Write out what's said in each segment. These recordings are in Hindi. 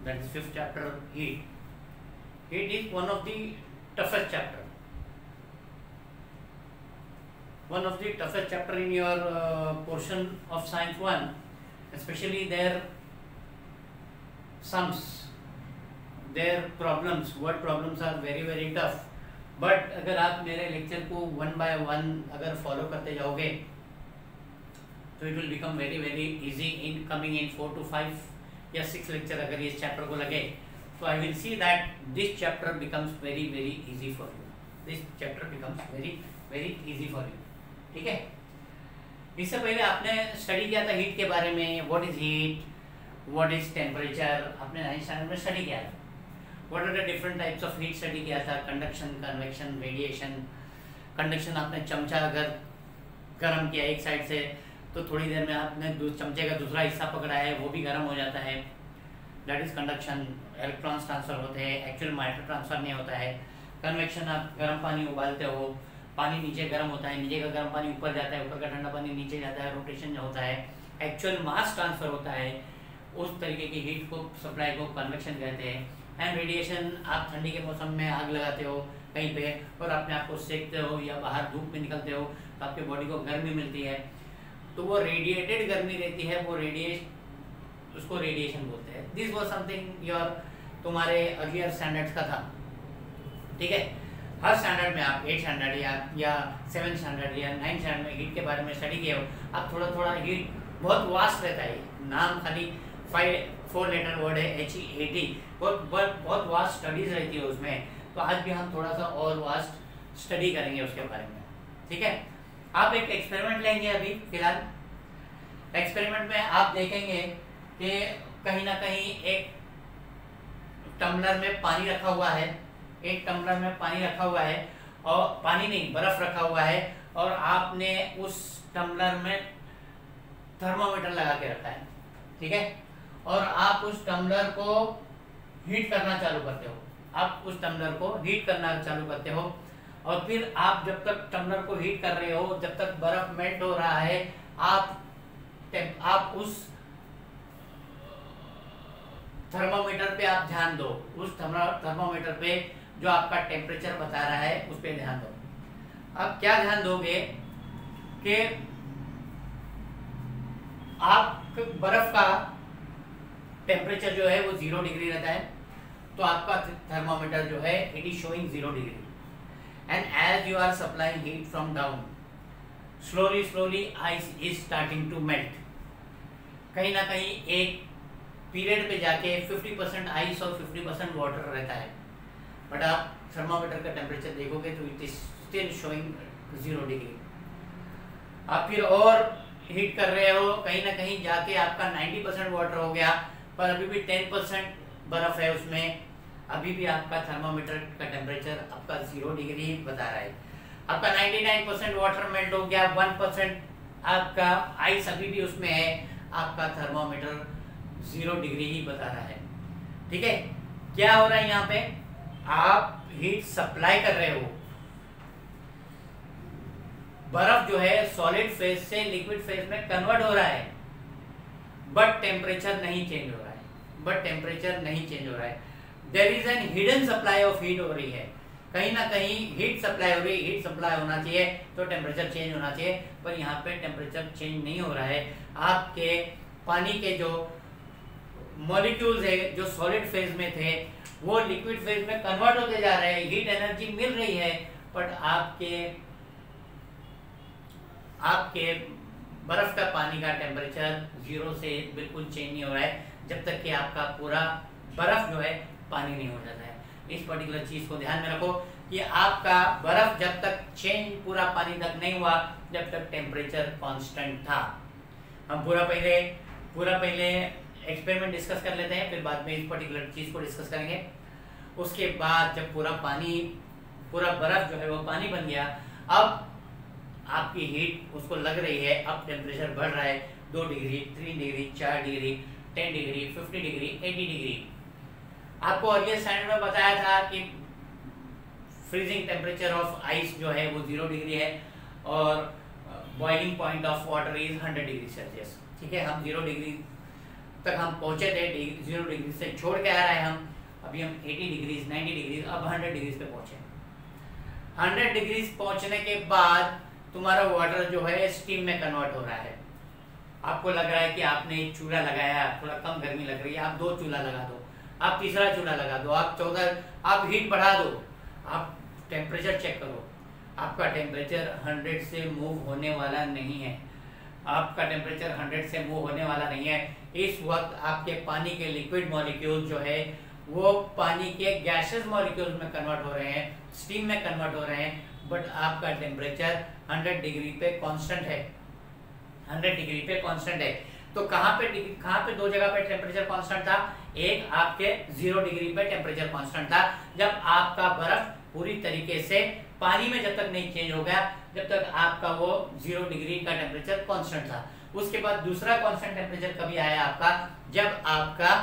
that is fifth chapter, heat. Heat is one of the toughest chapter. One of the toughest chapter in your portion of science 1, especially their sums, their problems, word problems are very very tough. But अगर आप मेरे लेक्चर को 1 by 1 अगर फॉलो करते जाओगे तो it will become very very easy in coming in 4 to 5 या 6 लेक्चर अगर इस चैप्टर को लगे तो I will see that this chapter becomes very very easy for you. This chapter becomes very very easy for you. ठीक है. इससे पहले आपने स्टडी किया था हीट के बारे में. What is heat, what is temperature, आपने 9th स्टैंडर्ड में स्टडी किया था. What are the different types of heat study किया था. Conduction, convection, radiation. कंडक्शन आपने चमचा अगर गर्म किया एक साइड से तो थोड़ी देर में आपने चमचे का दूसरा हिस्सा पकड़ा है वो भी गर्म हो जाता है. That is conduction. Electrons transfer होते हैं, एक्चुअल मैटर ट्रांसफर नहीं होता है. कन्वेक्शन, आप गर्म पानी उबालते हो, पानी नीचे गर्म होता है, नीचे का गर्म पानी ऊपर जाता है, ऊपर का ठंडा पानी नीचे जाता है, रोटेशन होता है, एक्चुअल मास ट्रांसफर होता है. उस तरीके की हीट को सप्लाई को कन्वेक्शन कहते हैं. एंड रेडिएशन, आप ठंडी के मौसम में आग लगाते हो कहीं पे और अपने आप को सेकते हो या बाहर धूप में निकलते हो तो आपके बॉडी को गर्मी मिलती है तो वो रेडिएटेड गर्मी रहती है, वो उसको रेडिएशन बोलते हैं. दिस वाज समथिंग योर तुम्हारे अर्लियर स्टैंडर्ड्स का था. ठीक है. हर स्टैंडर्ड में आप 8th स्टैंडर्ड या 7th स्टैंडर्ड या 9th स्टैंडर्ड में हीट के बारे में स्टडी किए हो. आप थोड़ा थोड़ा हीट बहुत वास्ट रहता है. नाम खाली 4 लेटर वर्ड है HEAT. बहुत वास्ट स्टडीज रहती है उसमें. तो आज भी हम थोड़ा सा और वास्ट स्टडी करेंगे उसके बारे में. ठीक है. आप एक एक्सपेरिमेंट लेंगे अभी फिलहाल. एक्सपेरिमेंट में आप देखेंगे कि कहीं ना कहीं एक टम्बलर में पानी रखा हुआ है. एक टम्बलर में पानी रखा हुआ है और पानी नहीं, बर्फ रखा हुआ है और आपने उस टम्बलर में थर्मामीटर लगा के रखा है. ठीक है. और आप उस टम्बलर को हीट करना चालू करते हो. आप उस टम्बलर को हीट करना चालू करते हो और फिर आप जब तक टम्बलर को हीट कर रहे हो, जब तक बर्फ मेल्ट हो रहा है, आप उस थर्मामीटर पे आप ध्यान दो. उस थर्मामीटर पे जो आपका टेम्परेचर बता रहा है उस पे ध्यान दो. अब क्या ध्यान दोगे कि आप बर्फ का टेम्परेचर जो है वो 0 डिग्री रहता है तो आपका थर्मामीटर जो है it is showing 0 degree. And as you are supplying heat from down, slowly ice is starting to melt. कहीं ना कहीं एक पीरियड पे जाके 50% आइस और 50% वाटर रहता है. बट आप थर्मामीटर का टेम्परेचर देखोगे तो it is still showing 0 degree. आप फिर और हीट कर रहे हो, कहीं ना कहीं जाके आपका 90% वाटर हो गया पर अभी भी 10% बर्फ है उसमें. अभी भी आपका थर्मामीटर का टेम्परेचर आपका 0 डिग्री बता रहा है. आपका 99% वाटर मेल्ट हो गया, 1% आपका आइस अभी भी उसमें है, आपका थर्मामीटर 0 डिग्री ही बता रहा है. ठीक है. क्या हो रहा है यहाँ पे, आप हीट सप्लाई कर रहे हो. बर्फ जो है सॉलिड फेज से लिक्विड फेज में कन्वर्ट हो रहा है बट टेम्परेचर नहीं चेंज हो रहा है. There is an hidden supply of heat हो रही है. कहीं ना कहीं हीट सप्लाई हो रही है. हीट सप्लाई होना चाहिए तो टेम्परेचर चेंज होना चाहिए पर यहाँ पे टेम्परेचर चेंज नहीं हो रहा है. आपके पानी के जो मॉलिक्यूल्स है जो सॉलिड फेज में थे वो लिक्विड फेज में कन्वर्ट होते जा रहे हैं. हीट एनर्जी मिल रही है बट आपके बर्फ का पानी का टेम्परेचर 0 से बिल्कुल चेंज नहीं हो रहा है जब तक कि आपका पूरा बर्फ जो है पानी नहीं हो जाता है. इस पर्टिकुलर चीज को ध्यान में रखो कि आपका बर्फ जब तक चेंज पूरा पानी तक नहीं हुआ जब तक टेम्परेचर कांस्टेंट था. हम पूरा पहले एक्सपेरिमेंट डिस्कस कर लेते हैं फिर बाद में इस पर्टिकुलर चीज को डिस्कस करेंगे. उसके बाद जब पूरा बर्फ जो है वो पानी बन गया, अब आपकी हीट उसको लग रही है, अब टेम्परेचर बढ़ रहा है 2 degree, 3 degree, 4 degree, 10 degree, 50 degree, 80 degree. आपको अर्लियर स्टैंडर्ड में बताया था कि फ्रीजिंग टेम्परेचर ऑफ आइस जो है वो 0 डिग्री है और boiling point of water is 100 degree Celsius. ठीक है. हम 0 डिग्री तक हम पहुंचे थे 0 डिग्री से छोड़ के आ रहे हैं हम, अभी हम 80 डिग्रीज 90 डिग्रीज अब 100 डिग्रीज पे पहुंचे। 100 डिग्रीज पहुंचने के बाद तुम्हारा वाटर जो है स्टीम में कन्वर्ट हो रहा है। आपको लग रहा है कि आपने एक चूल्हा लगाया, थोड़ा कम गर्मी लग रही है, आप 2 चूल्हा लगा दो, आप तीसरा चूल्हा लगा दो, आप 14, आप हीट बढ़ा दो, आप टेम्परेचर चेक करो, आपका टेम्परेचर 100 से मूव होने वाला नहीं है। आपका टेम्परेचर 100 से मूव होने वाला नहीं है। इस वक्त आपके पानी के लिक्विड मॉलिक्यूल जो है वो पानी के गैसेस मॉलिक्यूल्स में कन्वर्ट हो रहे हैं, स्टीम में कन्वर्ट हो रहे हैं, बट आपका टेम्परेचर 100 डिग्री पे कांस्टेंट है। 100 डिग्री पे कांस्टेंट है। तो कहाँ पे 2 जगह पे टेम्परेचर कांस्टेंट था। एक आपके 0 डिग्री पे टेम्परेचर कांस्टेंट था, जब आपका बर्फ पूरी तरीके से पानी में जब तक नहीं चेंज हो गया, जब तक आपका वो 0 डिग्री का टेम्परेचर कांस्टेंट था। उसके बाद दूसरा कांस्टेंट टेम्परेचर कभी आया आपका, जब आपका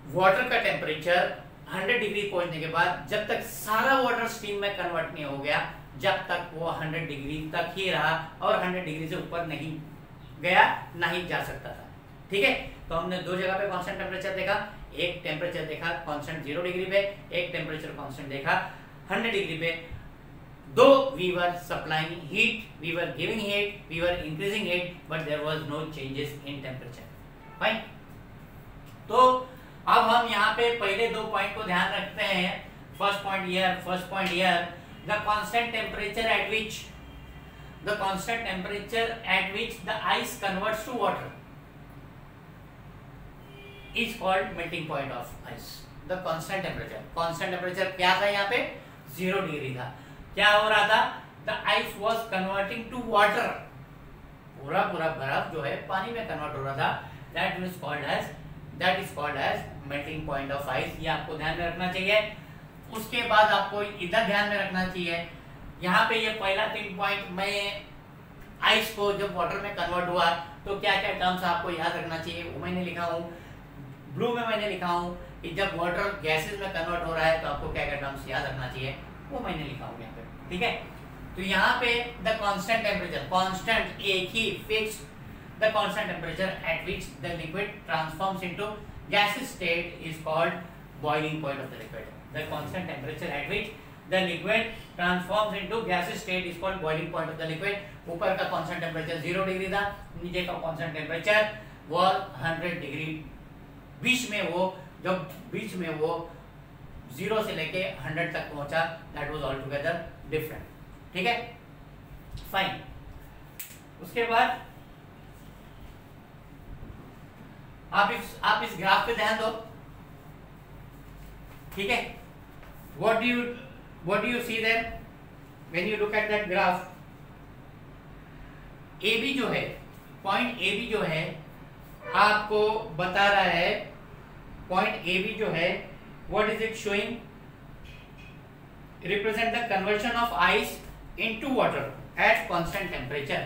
वाटर का टेम्परेचर 100 डिग्री पहुंचने के बाद जब तक सारा वाटर स्टीम में कन्वर्ट नहीं हो गया, जब तक वो 100 डिग्री तक ही रहा और 100 डिग्री से ऊपर नहीं गया, नहीं जा सकता था। ठीक है, तो हमने 2 जगह पे कांस्टेंट टेम्परेचर देखा। एक टेम्परेचर देखा कांस्टेंट 0 डिग्री पे, एक टेम्परेचर कांस्टेंट देखा 100 डिग्री पे। Though we were supplying heat, we were giving heat, we were increasing heat, but there was no changes in temperature. Fine. तो अब हम यहाँ पे पहले 2 पॉइंट को ध्यान रखते हैं। First point here, the constant temperature at which the ice converts to water is called melting point of ice. The constant temperature क्या था यहाँ पे? 0 डिग्री था। क्या हो रहा था? The ice was converting to water. पूरा बर्फ जो है पानी में कन्वर्ट हो रहा था। That is called as melting point of ice. ये आपको ध्यान में रखना चाहिए। उसके बाद आपको इधर ध्यान में रखना चाहिए, यहाँ पे ये पहला 3 पॉइंट में आइस को जब वाटर में कन्वर्ट हुआ तो क्या क्या टर्म्स आपको याद रखना चाहिए वो मैंने लिखा हूँ। ब्लू में मैंने लिखा हूँ कि जब वाटर गैसेस में कन्वर्ट हो रहा है तो आपको क्या क्या टर्म्स याद रखना चाहिए वो मैंने लिखा हूँ यहाँ पे। ठीक है, तो यहाँ पे द कांस्टेंट टेम्परेचर, कांस्टेंट एक ही fixed, the constant temperature at which the liquid transforms into gaseous state is called boiling point of the liquid. The constant temperature at which the liquid transforms into gaseous state is called boiling point of the liquid. ऊपर का constant temperature 0 डिग्री था, नीचे का constant temperature was 100 डिग्री। बीच में वो 0 से लेके 100 तक पहुंचा, that was altogether different। ठीक है, फाइन। उसके बाद आप इस ग्राफ पे ध्यान दो। ठीक है, what do you see there when you look at that graph? AB जो है, पॉइंट AB जो है आपको बता रहा है, पॉइंट AB जो है what is it showing? Represent the conversion of ice into water at constant temperature.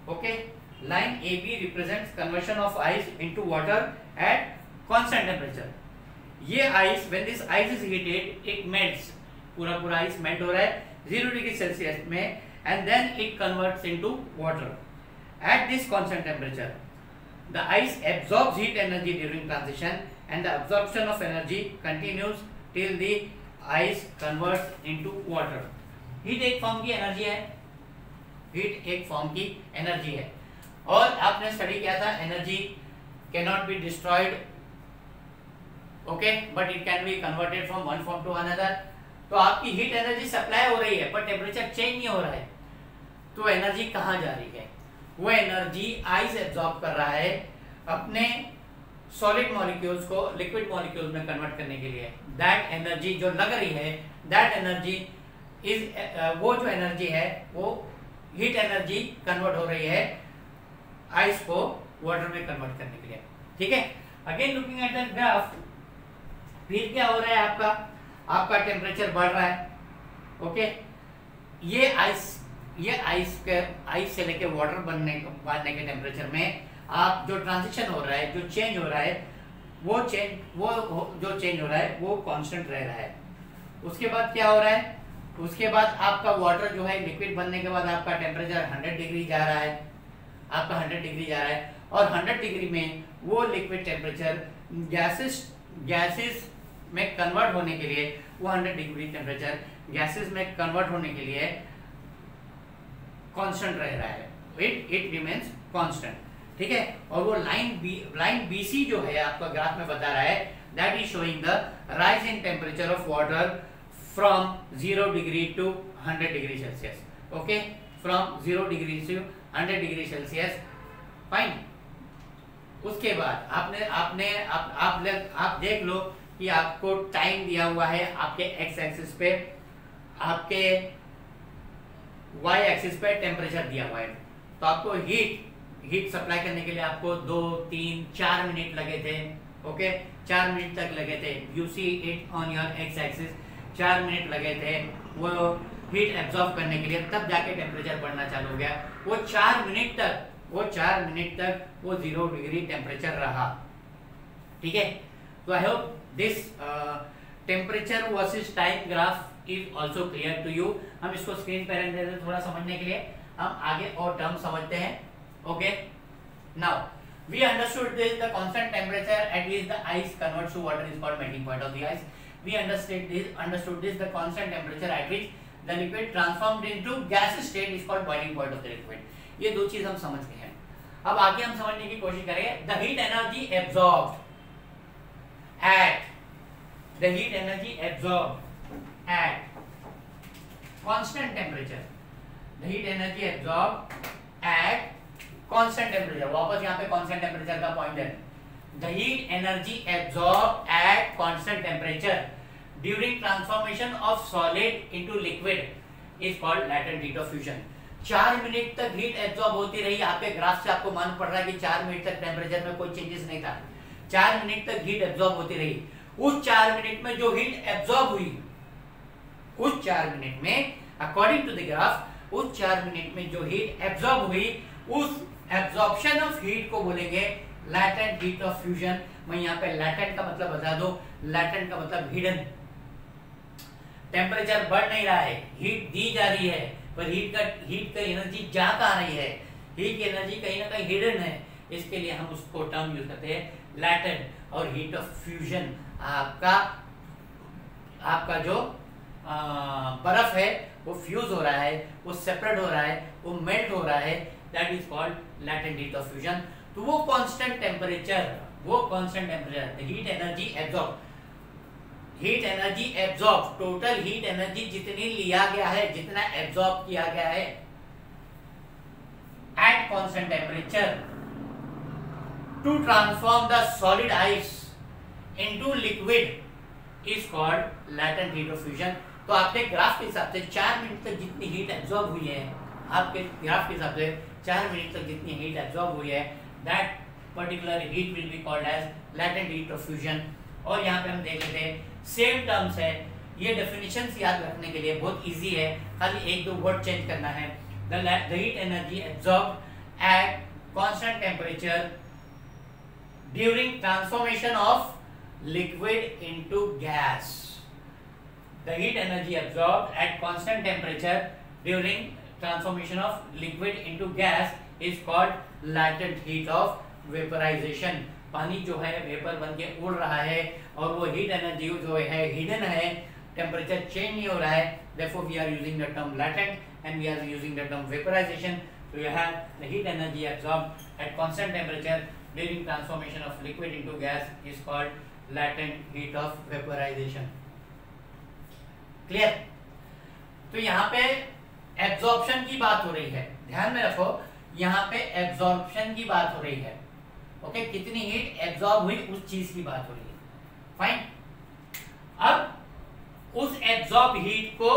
Okay, line AB represents conversion of ice into water at constant temperature. ये ice, when this ice is heated, it melts. पूरा ice melt हो रहा है 0 डिग्री सेल्सियस में, and then it converts into water at this constant temperature. The ice absorbs heat energy during transition, and the absorption of energy continues till the ice converts into water. Heat एक फॉर्म की एनर्जी है, और आपने स्टडी किया था energy can not be destroyed, okay, but it can be converted from one form to another. तो आपकी हीट एनर्जी सप्लाई हो रही है पर टेम्परेचर चेंज नहीं हो रहा है, तो एनर्जी कहाँ जा रही है? वो एनर्जी आइस एब्जॉर्ब कर रहा है अपने सॉलिड मॉलिक्यूल्स को लिक्विड मॉलिक्यूल्स में कन्वर्ट करने के लिए। दैट एनर्जी जो लग रही है, दैट एनर्जी इज वो जो एनर्जी है वो हीट एनर्जी कन्वर्ट हो रही है आइस को वाटर में कन्वर्ट करने के लिए। ठीक है, again looking at the graph, फिर क्या हो रहा है आपका टेम्परेचर बढ़ रहा है। ओके, ये आइस से लेके वाटर बनने के टेम्परेचर में आप जो ट्रांजिशन हो रहा है, जो चेंज हो रहा है, वो चेंज हो रहा है वो कांस्टेंट रह रहा है। उसके बाद क्या हो रहा है? उसके बाद आपका वाटर जो है लिक्विड बनने के बाद आपका टेम्परेचर 100 डिग्री जा रहा है, और 100 डिग्री में वो लिक्विड टेम्परेचर गैसेस में कन्वर्ट होने के लिए, वो 100 डिग्री टेम्परेचर गैसेस में कन्वर्ट होने के लिए कांस्टेंट रह रहा है, इट रिमेन्स कांस्टेंट, ठीक है। और वो लाइन BC जो है आपका ग्राफ में बता रहा है, that is showing the rise in temperature of water from 0 degree to 100 degree celsius, okay, from 0 degree to 100 degree celsius, fine. उसके बाद आप देख लो कि आपको टाइम दिया हुआ है आपके एक्स एक्सिस पे, आपके वाई एक्सिस पे टेम्परेचर दिया हुआ है। तो आपको हीट सप्लाई करने के लिए आपको 2, 3, 4 मिनट लगे थे, ओके, 4 मिनट तक लगे थे। You see it on your x axis, 4 minute लगे थे वो हीट एब्जॉर्ब करने के लिए, तब जाके टेम्परेचर बढ़ना चालू हो गया। वो 4 मिनट तक वो 0 डिग्री टेम्परेचर रहा, ठीक है। तो I hope this temperature versus time graph is also clear to you. हम इसको स्क्रीन पर रख देते हैं थोड़ा समझने के लिए, हम आगे और टर्म समझते हैं, okay. Now we understood this, the constant temperature at which the ice converts to water is called melting point of the ice. We understood this, the constant temperature at which the liquid transformed into gas state is called boiling point of the liquid. ये दो चीज हम समझ गए हैं। अब आगे हम समझने की कोशिश करेंगे, the heat energy absorbed at constant temperature, the heat energy absorbed at constant temperature, वापस यहाँ पे constant temperature का पॉइंट है। The heat energy absorbed at constant temperature during transformation of solid into liquid is called latent heat of fusion. 4 minute तक हीट एब्जॉर्ब होती रही। आपके ग्राफ से आपको मालूम पड़ रहा है कि 4 मिनट तक टेम्परेचर में कोई चेंजेस नहीं था। 4 मिनट तक हीट एब्जॉर्ब होती रही। उस 4 मिनट में जो हीट एब्जॉर्ब हुई, उस 4 मिनट में अकॉर्डिंग टू द ग्राफ, उस 4 मिनट में जो हीट एब्जॉर्ब हुई, उस एब्जॉर्प्शन ऑफ हीट को बोलेंगे लैटेंट हीट ऑफ फ्यूजन। मैं यहाँ पे लैटेंट का मतलब बता दो, लैटेंट का मतलब हिडन। टेम्परेचर बढ़ नहीं रहा है, हीट दी जा रही है, पर हीट का एनर्जी जा कहाँ रही है, हीट की एनर्जी कहीं ना कहीं हिडन है। इसके लिए हम उसको टर्म यूज करते हैं लैटेंट। और हीट ऑफ फ्यूजन आपका जो बर्फ है वो फ्यूज हो रहा है, वो सेपरेट हो रहा है, वो मेल्ट हो रहा है, that is called latent heat of fusion. तो वो constant temperature, the heat energy absorb, total heat energy जितनी लिया गया है, जितना एब्जॉर्ब किया गया है at constant temperature to transform the solid ice into liquid is called latent heat of fusion. तो आपके ग्राफ के हिसाब से 4 मिनट तक जितनी हीट एब्जॉर्ब हुई है, आपके ग्राफ के हिसाब से 4 मिनट तक जितनी हीट एब्जॉर्ब हुई है, that particular heat will be called as latent heat of fusion. और यहाँ पे हम देख लेते हैं, सेम टर्म्स है, ये डेफिनेशंस याद रखने के लिए बहुत इजी है, खाली 1-2 वर्ड चेंज करना है। The heat energy absorbed at constant temperature during transformation of liquid into gas. The heat energy absorbed at constant temperature during transformation of liquid into gas is called latent heat of vaporization. पानी जो है वेपर बन के उड़ रहा है और वो हीट एनर्जी जो है हिडन है, टेम्परेचर चेंज नहीं हो रहा है, therefore we are using the term latent and we are using the term vaporization. So you have the heat energy absorbed at constant temperature during transformation of liquid into gas is called latent heat of vaporization. Clear? तो यहाँ पे एब्जॉर्प्शन की बात हो रही है, ध्यान में रखो, यहाँ पे एब्जॉर्प्शन की बात हो रही है, ओके, कितनी हीट एब्जॉर्ब हुई उस चीज की बात हो रही है, फाइन। अब उस एब्जॉर्ब हीट को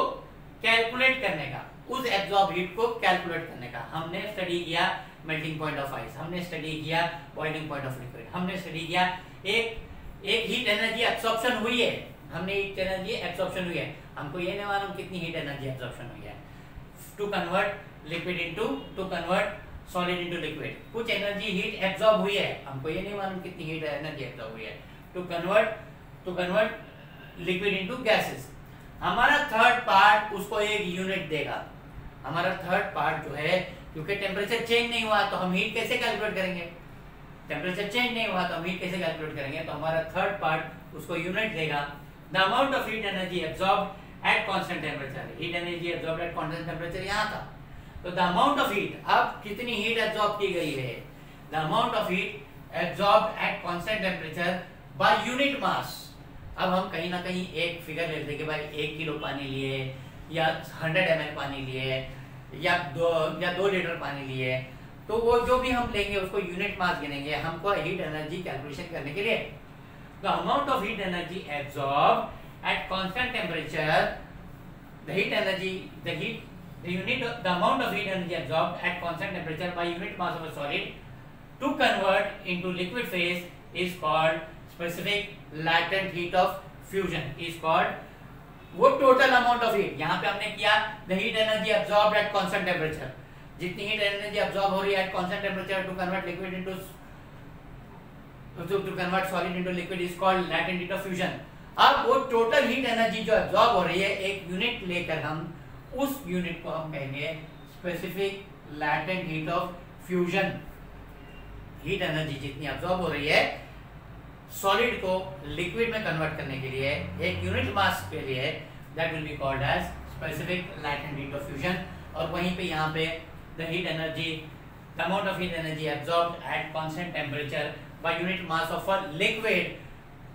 कैलकुलेट करने का, हमने स्टडी किया मेल्टिंग पॉइंट ऑफ आइस, हमने स्टडी किया बॉइलिंग पॉइंट ऑफ लिक्विड, हमने स्टडी किया एक हीट एनर्जी एब्सॉर्प्शन हुई है, हमको ये नहीं मालूम कितनी हीट एनर्जी एब्सॉर्प्शन हुई है to convert solid into liquid. कुछ एनर्जी हीट एब्सॉर्ब हुई है, हमको ये नहीं मालूम कितनी हीट एनर्जी एब्सॉर्ब हुई है to convert liquid into gases. हमारा थर्ड पार्ट उसको एक यूनिट देगा। हमारा थर्ड पार्ट जो है, क्योंकि टेम्परेचर चेंज नहीं हुआ तो हम हीट कैसे कैलकुलेट करेंगे, टेम्परेचर चेंज नहीं हुआ तो हम हीट कैसे कैलकुलेट करेंगे? तो हमारा थर्ड पार्ट उसको यूनिट देगा, the amount of heat energy absorbed at constant temperature. Heat energy absorbed at constant temperature यहाँ था, तो द अमाउंट ऑफ हीट, अब कितनी हीट एब्जॉर्ब की गई है, the amount of heat absorbed at constant temperature by unit मास। अब हम कहीं ना कहीं एक फिगर लेते हैं कि भाई 1 किलो पानी लिए या 100 ml पानी लिए या 2 लीटर पानी लिए, तो वो जो भी हम लेंगे उसको यूनिट मास गिनेंगे हमको हीट एनर्जी कैलकुलेशन करने के लिए। The amount of heat energy absorb eight constant temperature, the heat energy, the amount of heat energy absorbed at constant temperature by unit mass of a solid to convert into liquid phase is called specific latent heat of fusion, is called, वो टोटल अमाउंट ऑफ हीट यहाँ पे हमने किया the heat energy absorbed at constant temperature, जितनी हीट एनर्जी अब्सॉर्ब हो रही है at constant temperature to convert liquid into to convert solid into liquid is called latent heat of fusion. अब वो टोटल हीट एनर्जी जो अब्सॉर्ब हो रही है एक यूनिट लेकर हम उस यूनिट को हम कहेंगे specific latent heat of fusion. Heat energy जितनी अब्सॉर्ब हो रही है सॉलिड को लिक्विड में कन्वर्ट करने के लिए एक यूनिट मास के लिए, that will be called as specific latent heat of fusion. और वहीं पे यहाँ पे the heat energy, the amount of heat energy absorbed at constant temperature by unit mass of a liquid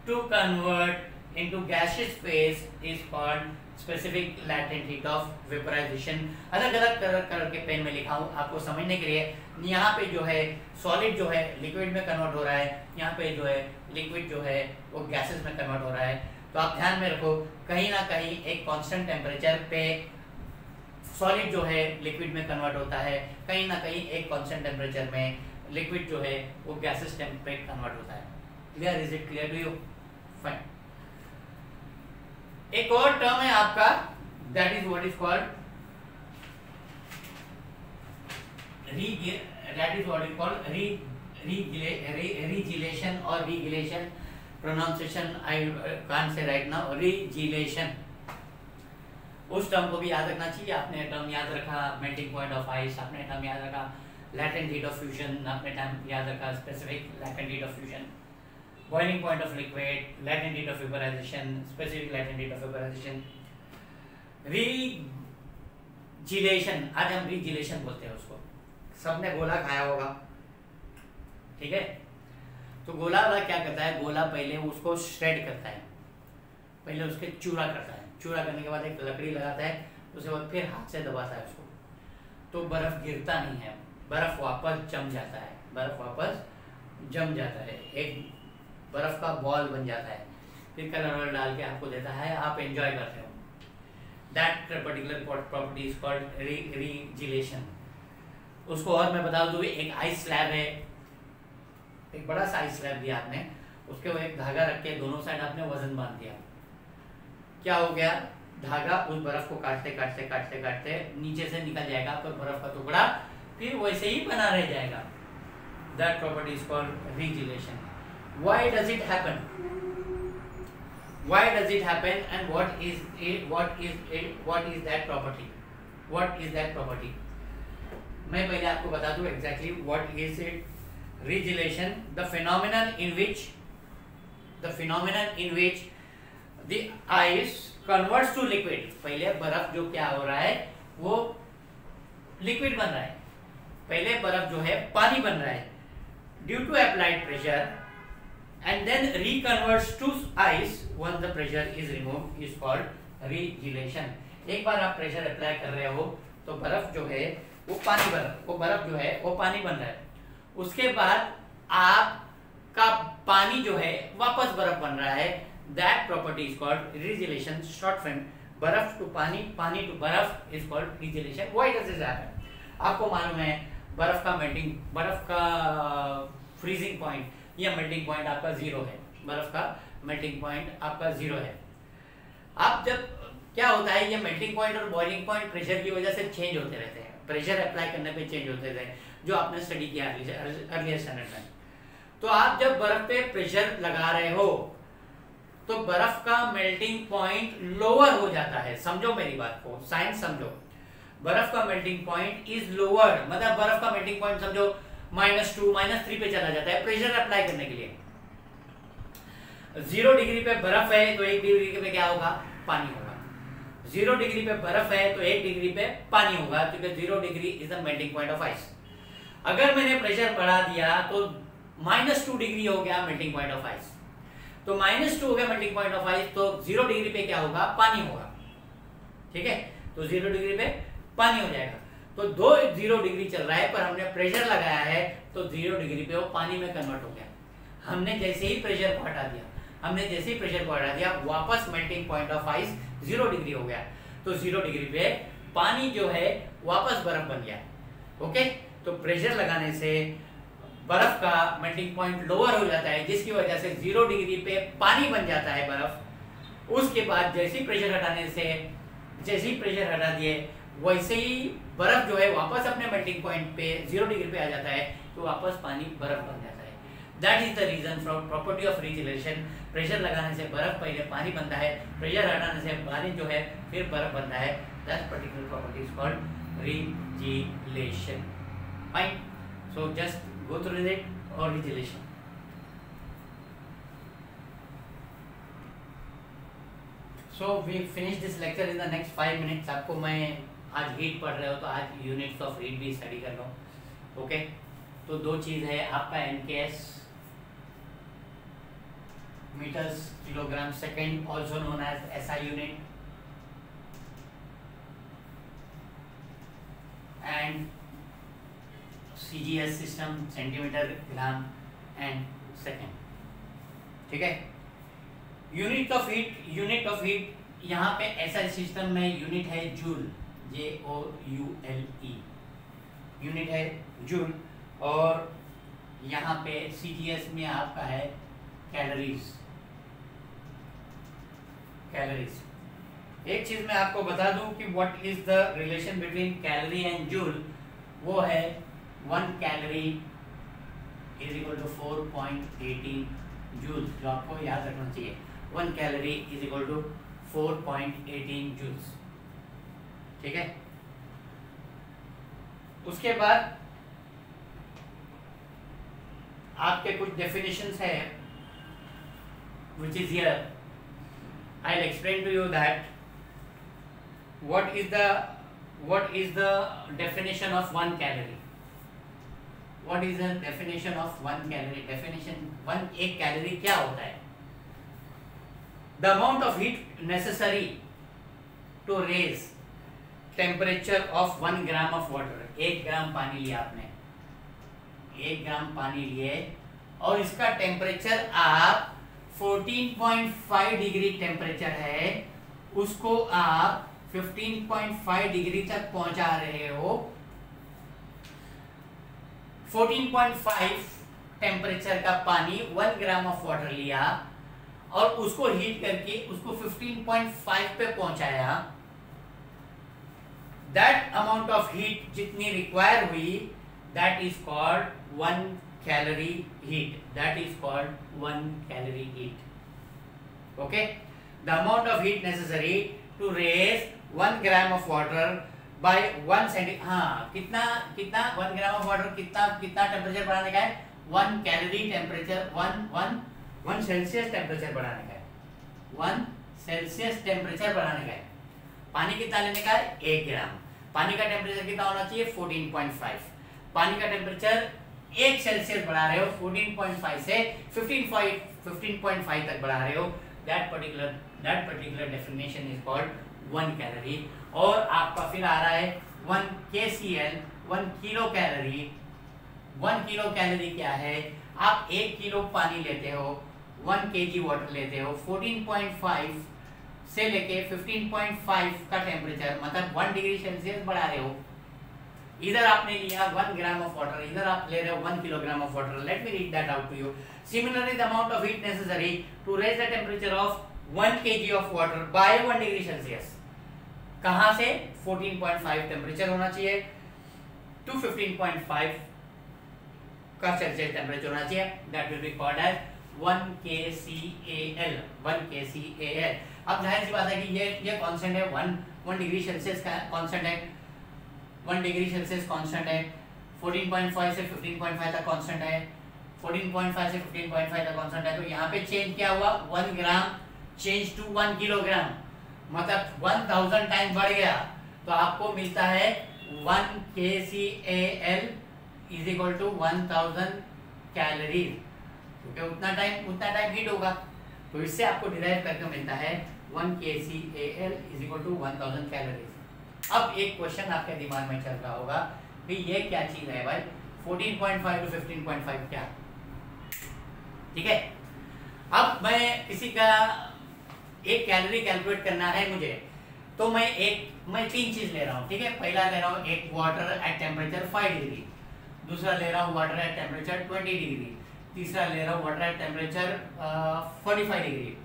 to convert into gaseous phase is called specific latent heat of vaporisation. अलग अलग कलर के पेन में लिखा हूँ आपको समझने के लिए। यहाँ पे जो है सॉलिड जो है लिक्विड में कन्वर्ट हो रहा है, यहाँ पे जो है लिक्विड जो है वो गैसेस में कन्वर्ट हो रहा है। तो आप ध्यान में रखो कहीं ना कहीं एक कांस्टेंट टेम्परेचर पे सॉलिड जो है लिक्विड में कन्वर्ट होता है, कहीं ना कहीं एक कांस्टेंट टेम्परेचर में लिक्विड जो है वो गैसेस पे कन्वर्ट होता है। Clear? Is it clear to you? Fine. एक और टर्म है आपका, that is what is called regelation और regelation. Pronunciation I can't say right now, regelation. उस टर्म को भी याद रखना चाहिए। आपने टर्म याद रखा मेल्टिंग पॉइंट ऑफ आइस, आपने टर्म याद रखा लैटेंट हीट ऑफ फ्यूजन, आपने टर्म याद रखा specific latent heat of fusion, boiling point of liquid, latent heat of vaporization, specific latent heat of vaporization, रीजिलेशन। आज हम रीजिलेशन बोलते हैं उसको। सबने गोला खाया होगा, ठीक है? तो गोला वाला क्या करता है, गोला पहले उसको श्रेड करता है, पहले उसके चूरा करता है, चूरा करने के बाद एक लकड़ी लगाता है, उसके बाद फिर हाथ से दबाता है उसको, तो बर्फ गिरता नहीं है, बर्फ वापस जम जाता है, बर्फ वापस जम जाता है, एक बर्फ का बॉल बन जाता है, फिर कलर डाल के आपको देता है, आप एंजॉय करते हो। That particular property is called regelation. उसको और मैं बता दूं, एक आइस स्लैब है, एक बड़ा सा आइस स्लैब दिया आपने, उसके वो एक धागा रख के दोनों साइड आपने वजन बांध दिया, क्या हो गया, धागा उस बर्फ को काटते काटते काटते काटते नीचे से निकल जाएगा, पर बर्फ का टुकड़ा फिर वैसे ही बना रह जाएगा। That property is called regelation. Why does it happen? Why does it happen, and what is it? What is that property? What is that property? मैं पहले आपको बता दूं exactly what is it. Regelation, the phenomenon in which the ice converts to liquid. पहले बर्फ जो क्या हो रहा है वो लिक्विड बन रहा है, पहले बर्फ जो है पानी बन रहा है due to applied pressure, and then reconverts to ice once the pressure is removed is called regelation. एक बार आप प्रेशर अप्लाई कर रहे हो तो बर्फ जो है वो बर्फ जो है वो पानी बन रहा है, उसके बाद आपका पानी जो है वापस बर्फ बन रहा है, that property is called regelation. Short form, बर्फ टू पानी, पानी टू बर्फ is called regelation. Why does this happen? आपको मालूम है बर्फ का फ्रीजिंग पॉइंट या मेल्टिंग पॉइंट आपका 0 है, बर्फ का मेल्टिंग पॉइंट आपका 0 है। अब जब क्या होता है, ये मेल्टिंग पॉइंट और बॉइलिंग पॉइंट प्रेशर की वजह से चेंज होते रहते हैं, प्रेशर अप्लाई करने पे चेंज होते रहते हैं, जो आपने स्टडी किया अर्लियर स्टैंडर्ड में। तो आप जब बर्फ पे प्रेशर लगा रहे हो तो बर्फ का मेल्टिंग पॉइंट लोअर हो जाता है। समझो मेरी बात को, साइंस समझो। बर्फ का मेल्टिंग पॉइंट इज लोअर, मतलब बर्फ का मेल्टिंग पॉइंट समझो -2 -3 पे चला जाता है प्रेशर अप्लाई करने के लिए। 0 डिग्री पे बर्फ है तो 1 डिग्री पे क्या होगा, पानी होगा। 0 डिग्री पे बर्फ है तो 1 डिग्री पे पानी होगा, क्योंकि 0 degree is the melting point of ice. अगर मैंने प्रेशर बढ़ा दिया तो -2 डिग्री हो गया मेल्टिंग पॉइंट ऑफ आइस। तो -2 हो गया मेल्टिंग पॉइंट ऑफ आइस, तो 0 डिग्री पे क्या होगा, पानी होगा। ठीक है, तो 0 डिग्री पे पानी हो जाएगा। तो 0 डिग्री चल रहा है पर हमने प्रेशर लगाया है तो 0 डिग्री पे वो पानी में कन्वर्ट हो गया। हमने जैसे ही प्रेशर को हटा दिया, वापस melting point of ice 0 degree हो गया। तो 0 डिग्री पे पानी जो है वापस बर्फ बन गया। ओके, तो प्रेशर लगाने से बर्फ का मेल्टिंग पॉइंट लोअर हो जाता है, जिसकी वजह से 0 डिग्री पे पानी बन जाता है बर्फ। उसके बाद जैसे ही प्रेशर हटा दिए वैसे ही बर्फ जो है वापस अपने मेल्टिंग पॉइंट पे 0 डिग्री पे आ जाता है, तो वापस पानी बर्फ बन जाता है। That is the reason for property of regelation. Pressure लगाने से बर्फ पहले पानी बनता है, प्रेशर हटाने से पानी जो है फिर बर्फ बनता है। That particular property is called regelation. Fine, so just go through it और regelation. So we finish this lecture in the next 5 minutes. आपको मैं आज हीट पढ़ रहे हो तो आज यूनिट्स ऑफ हीट भी स्टडी कर लो। ओके, तो दो चीज है आपका MKS, metres kilogram second, also known as SI unit, and CGS system, centimetre gram and second. ठीक है, यूनिट ऑफ हीट यहाँ पे एसआई सिस्टम में यूनिट है जूल, JOULE, यूनिट है जूल। और यहाँ पे सीजीएस में आपका है कैलोरीज। एक चीज मैं आपको बता दूं कि what is the relation between calorie and joule, वो है 1 calorie is equal to 4.18 joule, जो आपको याद रखना चाहिए। 1 calorie is equal to 4.18 joules. ठीक है, उसके बाद आपके कुछ डेफिनेशंस है which is here. I'll explain to you that what is the definition of 1 calorie. What is the definition of 1 calorie? Definition 1, एक कैलोरी क्या होता है? The amount of heat necessary to raise temperature of 1 gram of water. 1 ग्राम पानी लिया आपने, 1 ग्राम पानी लिए और इसका टेम्परेचर आप 14.5 डिग्री टेम्परेचर है, उसको आप 15.5 डिग्री तक पहुंचा रहे हो। 14.5 टेम्परेचर का पानी 1 ग्राम ऑफ वाटर लिया और उसको हीट करके उसको 15.5 पे पहुंचाया। दैट अमाउंट ऑफ हीट जितनी रिक्वायर हुई, that is called 1 calorie heat. That is called 1 calorie heat. Okay, the amount of heat necessary to raise 1 gram of water by 1 centi. हाँ, कितना 1 ग्राम ऑफ वाटर कितना टेम्परेचर बढ़ाने का है? 1 कैलोरी टेम्परेचर, 1 सेल्सियस टेम्परेचर बढ़ाने का है। 1 सेल्सियस टेम्परेचर बढ़ाने का है। पानी कितना लेने का है? 1 ग्राम। पानी का टेम्परेचर कितना होना चाहिए? 14.5। पानी का टेम्परेचर 1 सेल्सियस बढ़ा रहे हो, 14.5 से 15.5 तक बढ़ा रहे हो। That particular definition is called 1 calorie. और आपका फिर आ रहा है 1 kcal, 1 kilo calorie. 1 kilo calorie क्या है? आप 1 किलो पानी लेते हो, 1 kg वाटर लेते हो, 14.5 से लेके 15.5 का टेम्परेचर, मतलब 1 डिग्री सेल्सियस बढ़ा रहे हो। इधर आपने लिया 1 ग्राम ऑफ वाटर, इधर आप ले रहे हो 1 kilogram of water. Let me read that out to you. Similarly the amount of heat necessary to raise the temperature of 1 kg of water by 1 degree celsius. कहां से? 14.5 टेम्परेचर होना चाहिए टू 15.5 का सेल्सियस टेम्परेचर होना चाहिए। That will be called as 1 kcal, 1 kcal। अब जाहिर सी बात है कि ये कांस्टेंट है, 1 डिग्री सेल्सियस का कांस्टेंट है, 1 डिग्री सेल्सियस कांस्टेंट है। 14.5 से 15.5 तक कांस्टेंट है, 14.5 से 15.5 तक कांस्टेंट है, तो यहाँ पे चेंज क्या हुआ 1 ग्राम चेंज टू 1 किलोग्राम, मतलब 1000 टाइम बढ़ गया, तो आपको मिलता है 1 kcal is equal to 1000 calories, क्योंकि उतना टाइम हीट होगा, तो इससे आपको डिराइव करके मिलता है 1 kcal is equal to 1000 calories. अब एक क्वेश्चन आपके दिमाग में चल रहा होगा कि ये क्या चीज है भाई, 14.5 टू 15.5 क्या, ठीक है। अब मैं किसी का एक कैलोरी कैलकुलेट करना है मुझे, तो मैं 3 चीज ले रहा हूँ, ठीक है। पहला ले रहा हूँ एक वाटर एट टेम्परेचर 5 डिग्री, दूसरा ले रहा हूँ वाटर एट टेम्परेचर 20 डिग्री, तीसरा ले रहा हूँ वाटर एट टेम्परेचर 45 डिग्री,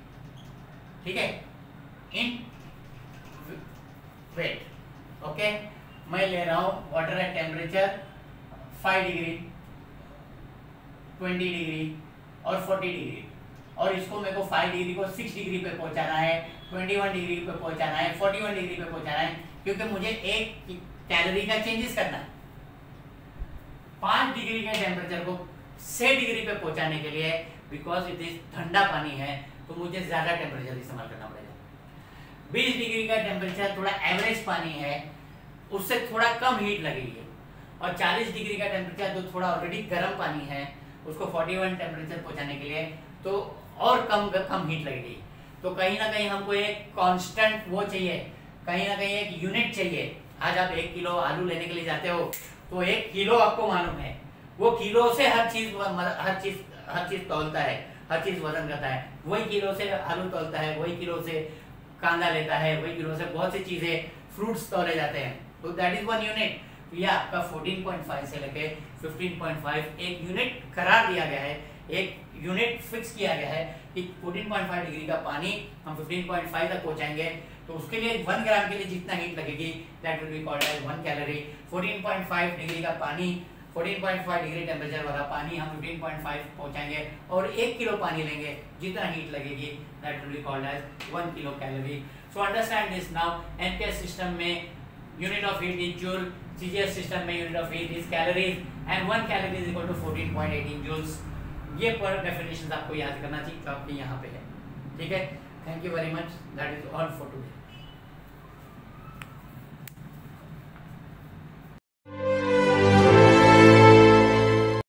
ठीक है, इन वेट, ओके। मैं ले रहा हूँ water at temperature 5 degree, 20 degree और 40 डिग्री, और इसको मेरे को 5 डिग्री को 6 डिग्री पे पहुंचाना है, 21 डिग्री पे पहुंचाना है, 41 डिग्री पे पहुंचाना है, क्योंकि मुझे एक कैलोरी का चेंजेस करना है। 5 डिग्री के टेम्परेचर को 6 डिग्री पे पहुंचाने के लिए, बिकॉज इट इज ठंडा पानी है, तो मुझे ज्यादा टेम्परेचर इस्तेमाल करना पड़ेगा। 20 डिग्री का टेम्परेचर थोड़ा एवरेज पानी है, उससे थोड़ा कम हीट लगेगी, और 40 डिग्री का टेम्परेचर जो थोड़ा ऑलरेडी गर्म पानी है, उसको 41 टेम्परेचर पहुंचाने के लिए तो और कम हीट लगेगी। तो कहीं ना कहीं हमको एक कांस्टेंट वो चाहिए, कहीं ना कहीं एक यूनिट चाहिए। आज आप 1 किलो आलू लेने के लिए जाते हो, तो 1 किलो आपको मालूम है, वो किलो से हर चीज तौलता है, हर चीज वजन करता है, वही किलो से आलू तौलता है, वही किलो से कांदा लेता है, वही किलो से बहुत सी चीजें फ्रूट्स तौले जाते हैं, तो दैट इज 1 यूनिट। ये आपका 14.5 से लेके 15.5 एक यूनिट करार दिया गया है, एक यूनिट फिक्स किया गया है कि 14.5 डिग्री का पानी हम 15.5 तक पहुंचाएंगे, तो उसके लिए 1 ग्राम के लिए जितना हीट लगेगी that will be called as 1 calorie. 14.5 degree का पानी, 14.5 डिग्री टेम्परेचर वाला पानी हम 15.5 पहुंचाएंगे, और 1 किलो पानी लेंगे, जितना हीट लगेगी that will be called as 1 kilo calorie. So understand this now. MKS system में unit of heat is joule, CGS system में unit of heat is calories, and 1 calorie is equal to 14.18 joules. ये पर डेफिनेशन आपको याद करना चाहिए जो आपके यहाँ पे है, ठीक है। Thank you very much, that is all for today.